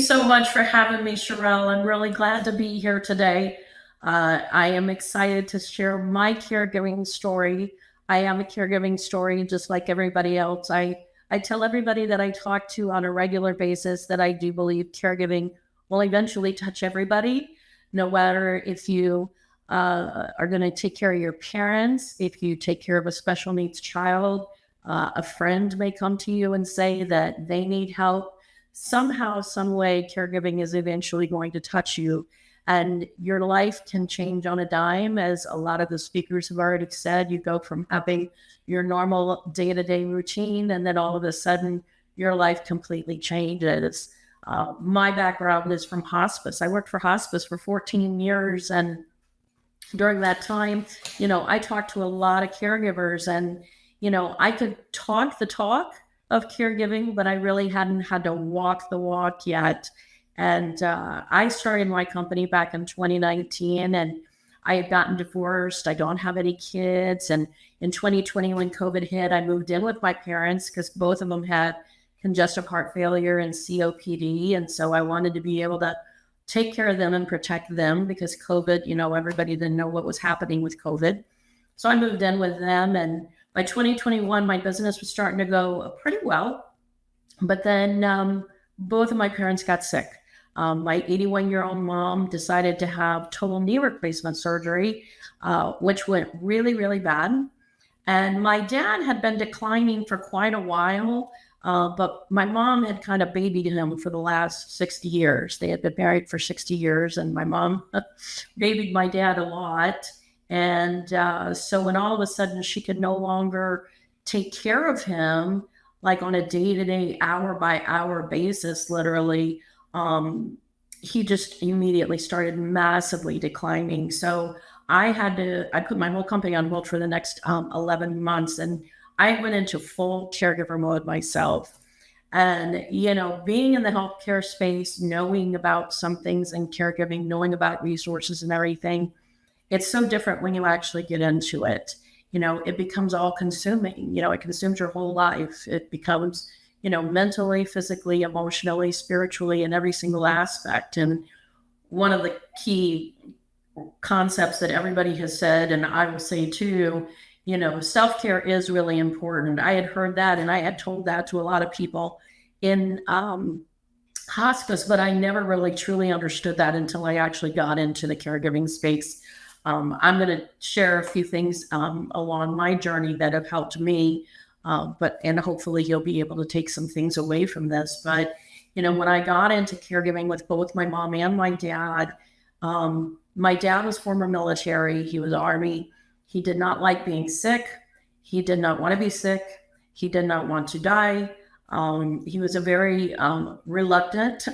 so much for having me, Sherelle. I'm really glad to be here today. I am excited to share my caregiving story. I have a caregiving story just like everybody else. I tell everybody that I talk to on a regular basis that I do believe caregiving will eventually touch everybody, no matter if you are going to take care of your parents, if you take care of a special needs child, a friend may come to you and say that they need help. Somehow, some way, caregiving is eventually going to touch you. And your life can change on a dime, as a lot of the speakers have already said. You go from having your normal day to day routine, and then all of a sudden, your life completely changes. My background is from hospice. I worked for hospice for 14 years. And during that time, I talked to a lot of caregivers, and, I could talk the talk of caregiving, but I really hadn't had to walk the walk yet. And I started my company back in 2019, and I had gotten divorced. I don't have any kids. And in 2020, when COVID hit, I moved in with my parents because both of them had congestive heart failure and COPD. And so I wanted to be able to take care of them and protect them because COVID, everybody didn't know what was happening with COVID. So I moved in with them. And by 2021, my business was starting to go pretty well. But then both of my parents got sick. My 81-year-old mom decided to have total knee replacement surgery, which went really, really bad. And my dad had been declining for quite a while, but my mom had kind of babied him for the last 60 years. They had been married for 60 years, and my mom babied my dad a lot. And so when all of a sudden she could no longer take care of him, like on a day-to-day, hour-by-hour basis, literally, he just immediately started massively declining. So I put my whole company on hold for the next 11 months, and I went into full caregiver mode myself. And, being in the healthcare space, knowing about some things in caregiving, knowing about resources and everything, it's so different when you actually get into it. It becomes all consuming. It consumes your whole life. It becomes, mentally, physically, emotionally, spiritually, in every single aspect. And one of the key concepts that everybody has said, and I will say too, self-care is really important. I had heard that, and I had told that to a lot of people in hospice, but I never really truly understood that until I actually got into the caregiving space. I'm going to share a few things along my journey that have helped me, and hopefully you'll be able to take some things away from this. But, when I got into caregiving with both my mom and my dad was former military. He was Army. He did not like being sick. He did not want to be sick. He did not want to die. He was a very reluctant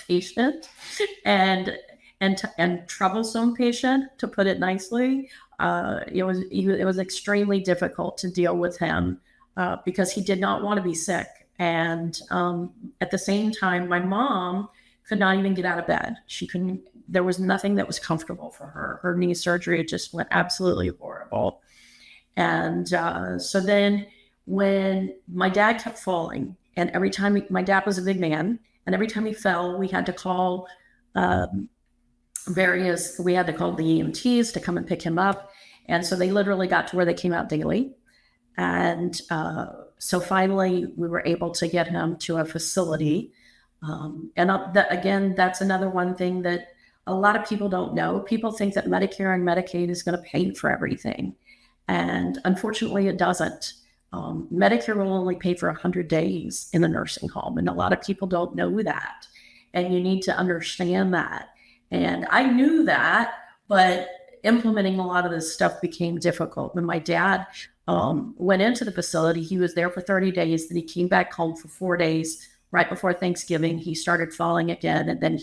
patient and troublesome patient, to put it nicely. It was extremely difficult to deal with him because he did not want to be sick. And at the same time, my mom could not even get out of bed. She couldn't. There was nothing that was comfortable for her. Her knee surgery just went absolutely horrible. And so then when my dad kept falling, and every time my dad was a big man, and every time he fell, we had to call we had to call the EMTs to come and pick him up. And so they literally got to where they came out daily. And so finally we were able to get him to a facility. Again, that's another one thing that a lot of people don't know. People think that Medicare and Medicaid is going to pay for everything. And unfortunately it doesn't. Medicare will only pay for 100 days in a nursing home. And a lot of people don't know that. And you need to understand that. And I knew that, but implementing a lot of this stuff became difficult. When my dad went into the facility, he was there for 30 days. Then he came back home for 4 days. Right before Thanksgiving, he started falling again. And then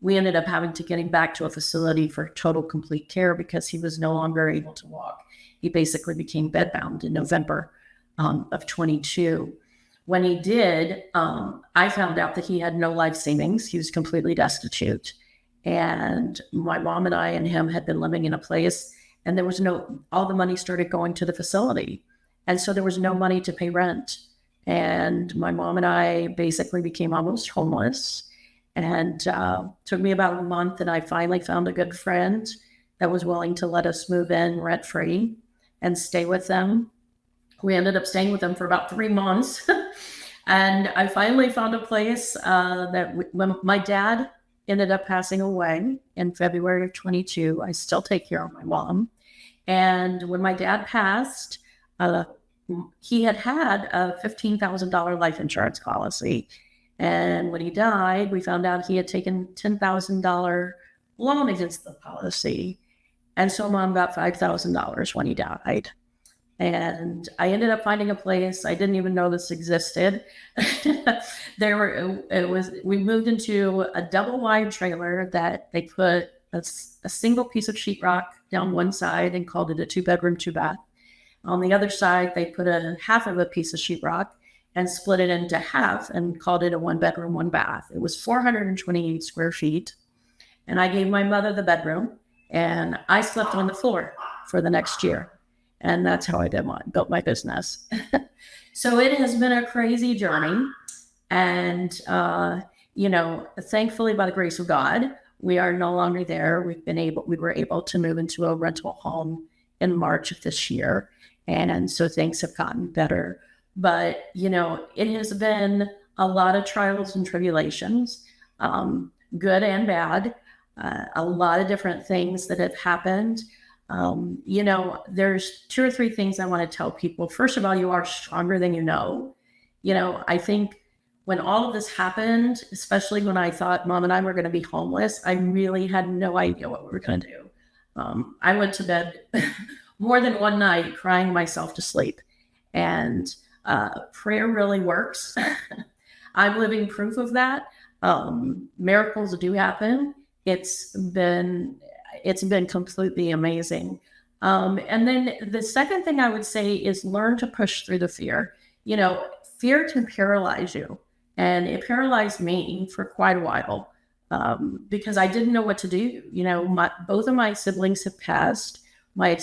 we ended up having to get him back to a facility for total complete care because he was no longer able to walk. He basically became bedbound in November of 22. When he did, I found out that he had no life savings. He was completely destitute. And my mom and I and him had been living in a place, and there was all the money started going to the facility. And so there was no money to pay rent. And my mom and I basically became almost homeless. And took me about a month, and I finally found a good friend that was willing to let us move in rent free and stay with them. We ended up staying with them for about 3 months. And I finally found a place when my dad ended up passing away in February of 22. I still take care of my mom. And when my dad passed, uh, he had a $15,000 life insurance policy. And when he died, we found out he had taken $10,000 loan against the policy. And so mom got $5,000 when he died. And I ended up finding a place. I didn't even know this existed. We moved into a double wide trailer that they put a single piece of sheetrock down one side and called it a 2-bedroom, 2-bath. On the other side, they put a half of a piece of sheetrock and split it into half and called it a 1-bedroom, 1-bath. It was 428 square feet. And I gave my mother the bedroom, and I slept on the floor for the next year. And that's how I built my business. So it has been a crazy journey. And, thankfully, by the grace of God, we are no longer there. We were able to move into a rental home in March of this year. And so things have gotten better. But, it has been a lot of trials and tribulations, good and bad, a lot of different things that have happened. There's 2 or 3 things I want to tell people. First of all, you are stronger than you know. I think when all of this happened, especially when I thought Mom and I were going to be homeless, I really had no idea what we were going to do. I went to bed more than one night crying myself to sleep. And prayer really works. I'm living proof of that. Miracles do happen. It's been completely amazing. And then the second thing I would say is learn to push through the fear. Fear can paralyze you. And it paralyzed me for quite a while because I didn't know what to do. Both of my siblings have passed. My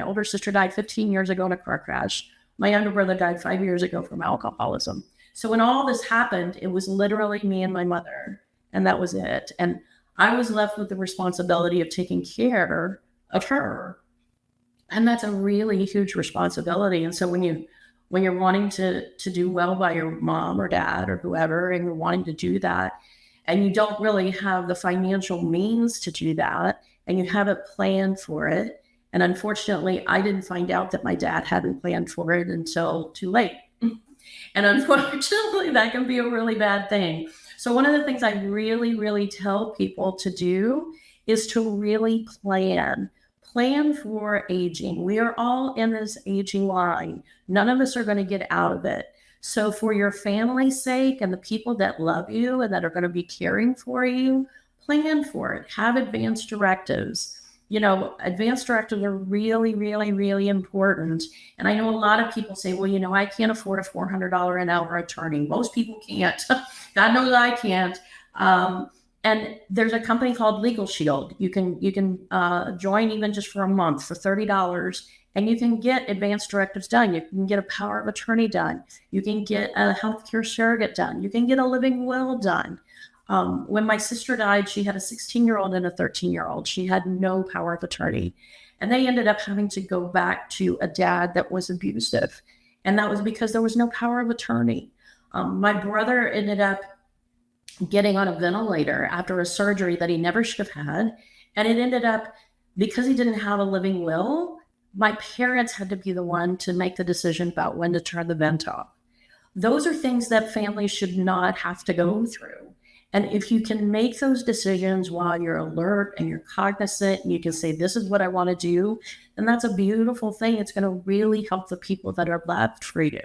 older sister died 15 years ago in a car crash. My younger brother died 5 years ago from alcoholism. So when all this happened, it was literally me and my mother, and that was it. And I was left with the responsibility of taking care of her. And that's a really huge responsibility. And so when you're wanting to do well by your mom or dad or whoever, and you're wanting to do that, and you don't really have the financial means to do that, and you haven't planned for it. And unfortunately, I didn't find out that my dad hadn't planned for it until too late. And unfortunately, that can be a really bad thing. So one of the things I really, really tell people to do is to really plan for aging. We are all in this aging line. None of us are going to get out of it. So for your family's sake and the people that love you and that are going to be caring for you, plan for it. Have advanced directives. Advanced directives are really, really, really important. And I know a lot of people say, well, I can't afford a $400 an hour attorney. Most people can't. God knows I can't. And there's a company called Legal Shield. You can join even just for a month for $30, and you can get advanced directives done. You can get a power of attorney done. You can get a healthcare surrogate done. You can get a living will done. When my sister died, she had a 16-year-old and a 13-year-old. She had no power of attorney. And they ended up having to go back to a dad that was abusive. And that was because there was no power of attorney. My brother ended up getting on a ventilator after a surgery that he never should have had. And it ended up, because he didn't have a living will, my parents had to be the one to make the decision about when to turn the vent off. Those are things that families should not have to go through. And if you can make those decisions while you're alert and you're cognizant and you can say, this is what I want to do, then that's a beautiful thing. It's going to really help the people that are left for you.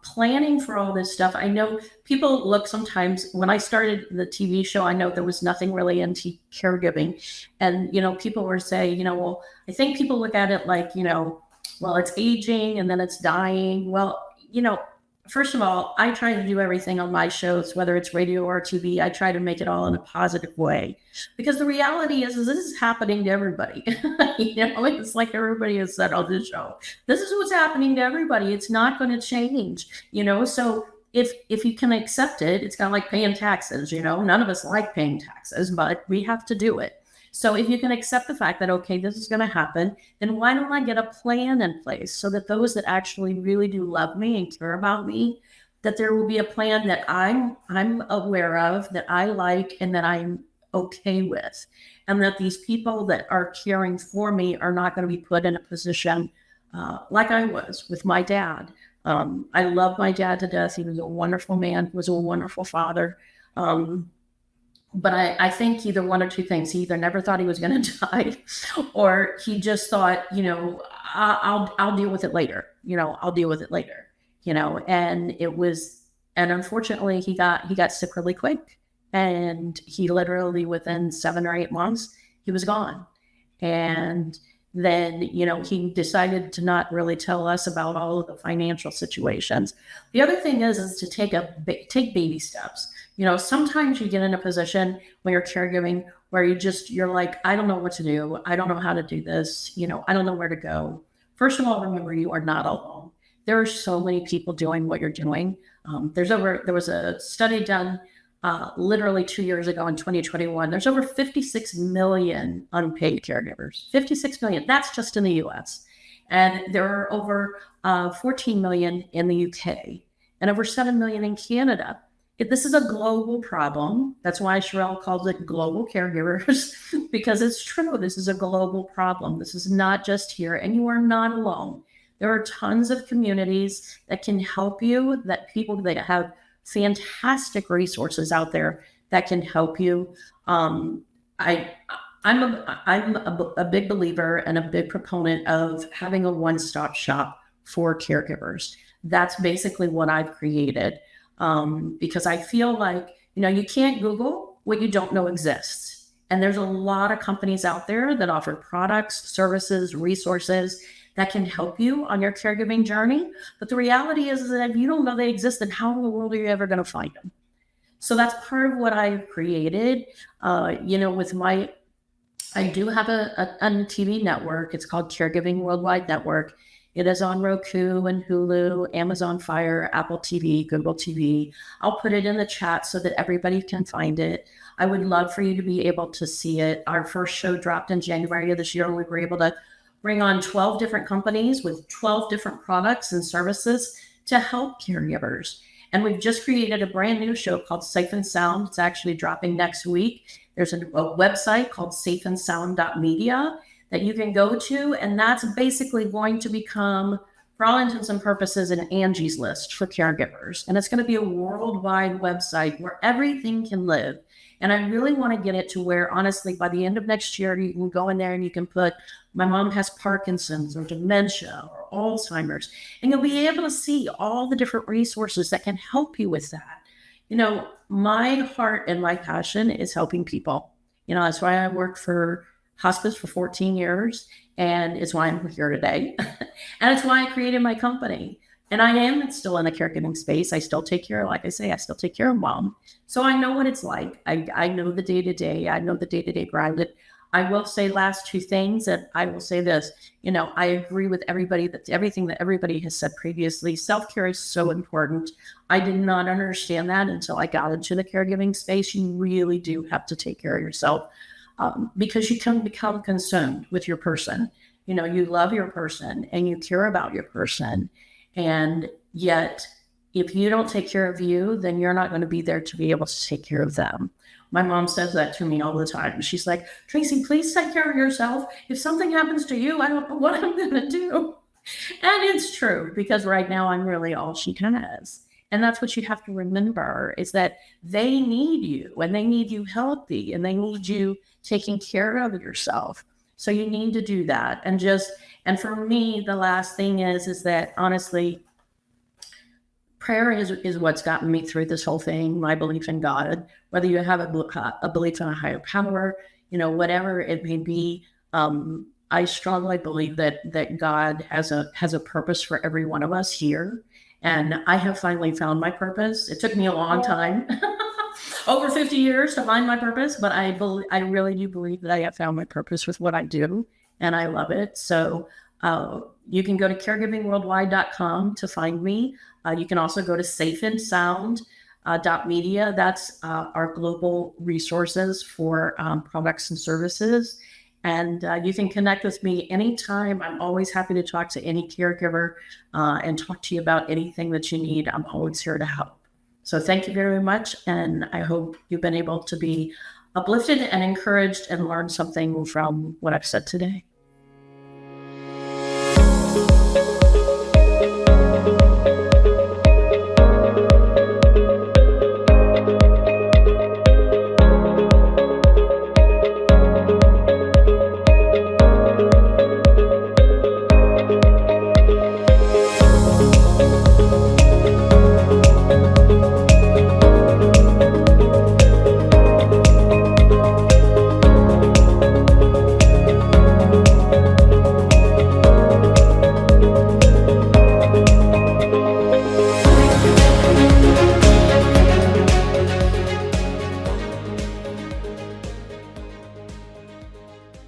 Planning for all this stuff. I know people look sometimes, when I started the TV show, I know there was nothing really into caregiving. And, people were saying, well, I think people look at it like, well, it's aging and then it's dying. Well, first of all, I try to do everything on my shows, whether it's radio or TV. I try to make it all in a positive way, because the reality is this is happening to everybody. It's like everybody has said on this show. This is what's happening to everybody. It's not going to change. So if you can accept it, it's kind of like paying taxes. None of us like paying taxes, but we have to do it. So if you can accept the fact that, okay, this is going to happen, then why don't I get a plan in place so that those that actually really do love me and care about me, that there will be a plan that I'm aware of, that I like, and that I'm okay with, and that these people that are caring for me are not going to be put in a position like I was with my dad. I love my dad to death. He was a wonderful man. He was a wonderful father. But I think either one or two things. He either never thought he was going to die, or he just thought, I'll deal with it later. I'll deal with it later. And unfortunately, he got sick really quick, and he literally within 7 or 8 months he was gone. And then he decided to not really tell us about all of the financial situations. The other thing is to take baby steps. Sometimes you get in a position when you're caregiving where you're like, I don't know what to do. I don't know how to do this. I don't know where to go. First of all, remember, you are not alone. There are so many people doing what you're doing. There was a study done literally 2 years ago in 2021. There's over 56 million unpaid caregivers. 56 million. That's just in the U.S. And there are over 14 million in the UK and over 7 million in Canada. This is a global problem. That's why Sherelle calls it global caregivers, because it's true. This is a global problem. This is not just here, and you are not alone. There are tons of communities that can help you, that people that have fantastic resources out there that can help you. I'm a big believer and a big proponent of having a one-stop shop for caregivers. That's basically what I've created. Because I feel like, you can't Google what you don't know exists. And there's a lot of companies out there that offer products, services, resources that can help you on your caregiving journey. But the reality is that if you don't know they exist, then how in the world are you ever going to find them? So that's part of what I've created. I do have a TV network. It's called Caregiving Worldwide Network. It is on Roku and Hulu, Amazon Fire, Apple TV, Google TV. I'll put it in the chat so that everybody can find it. I would love for you to be able to see it. Our first show dropped in January of this year, and we were able to bring on 12 different companies with 12 different products and services to help caregivers. And we've just created a brand new show called Safe and Sound. It's actually dropping next week. There's a website called safeandsound.media that you can go to, and that's basically going to become, for all intents and purposes, an Angie's List for caregivers. And it's going to be a worldwide website where everything can live. And I really want to get it to where, honestly, by the end of next year, you can go in there and you can put, my mom has Parkinson's or dementia or Alzheimer's, and you'll be able to see all the different resources that can help you with that. My heart and my passion is helping people. That's why I work for hospice for 14 years, and it's why I'm here today. And it's why I created my company. And I am still in the caregiving space. I still take care, like I say, I still take care of mom. So I know what it's like. I know the day-to-day. I know the day-to-day grind. I will say last two things, that I will say this, I agree with everybody that everything that everybody has said previously. Self-care is so important. I did not understand that until I got into the caregiving space. You really do have to take care of yourself. Because you can become consumed with your person. You love your person and you care about your person. And yet, if you don't take care of you, then you're not going to be there to be able to take care of them. My mom says that to me all the time. She's like, Traci, please take care of yourself. If something happens to you, I don't know what I'm going to do. And it's true, because right now I'm really all she has. And that's what you have to remember, is that they need you, and they need you healthy, and they need you taking care of yourself. So you need to do that. And for me, the last thing is that honestly, prayer is what's gotten me through this whole thing. My belief in God, whether you have a belief in a higher power, whatever it may be. I strongly believe that God has a purpose for every one of us here. And I have finally found my purpose. It took me a long time, over 50 years to find my purpose, but I really do believe that I have found my purpose with what I do, and I love it. So You can go to caregivingworldwide.com to find me. You can also go to safeandsound.media. That's our global resources for products and services. And you can connect with me anytime. I'm always happy to talk to any caregiver and talk to you about anything that you need. I'm always here to help. So thank you very much. And I hope you've been able to be uplifted and encouraged and learn something from what I've said today.